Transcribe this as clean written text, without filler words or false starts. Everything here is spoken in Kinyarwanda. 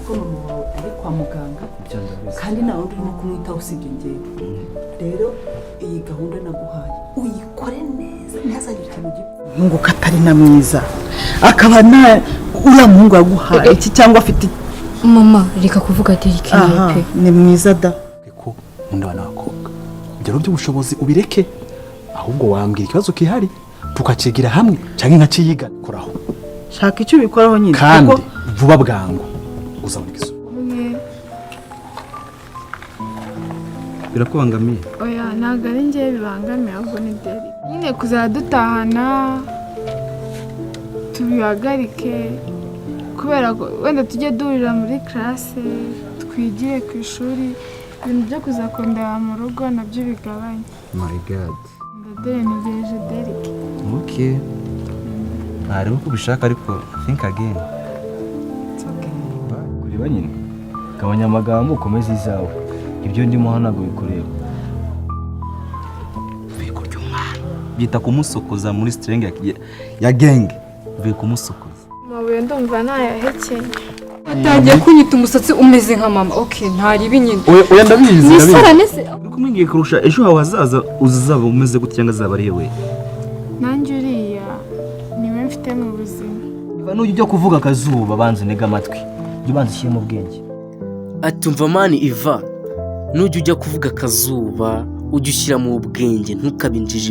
ko mama wawe ari kwa muganga kandi nawe urimo kumwitaho usibye njyewe rero iyi gahunda naguhaye uyikore neza ntihazagire ikintu gipfa ngo katari na mwiza akaba na uriya muhungu yaguhaye iki cyangwa afite mama reka kuvuga Derek pe ni mwiza da ko nkunda n'abakobwa ibyo by'ubushobozi ubireke ahubwo wambwira ikibazo kihari tukacigira hamwe cyangwa nkaciyiga koraho shaka icyo ubikoraho nyine kandi vuba bwangu uzabona igisubizo birakubangamiye oya ntabwo ari njye bibangamiye ahubwo ni Derek nyine kuzadutahana tubihagarike kubera ko wenda tujye duhurira muri classe twigire ku ishuri ibintu byo kuzakondera mu rugo nabyo bigabanye. My God. Ndadore ntegereje Derek. Okay. Ntareba uko ubishaka ariko think again. It's okay. Kureba nyine gabanya amagambo ukomeze izawe ibyo ndimo hano ntabwo bikureba Bikurya umwana byita kumusokoza muri string ya gang bivuye kumusokoza Mabuye ndumva nayahekenya watangiye kunyita umusatsi umeze nka mama okay ntari binyine oya ndabizi nisarane se uri kumwingiye kurusha ejo hawe hazaza uzaba umeze gute cyangwa azaba ari we nanjye uriya niwe mfite mu buzima niba nujya kuvuga akazuba banze ntega amatwi jya ubanza ushyire mu bwenge atumva mani Iva nujya ujya kuvuga akazuba ujya ushyira mu bwenge ntukabinjije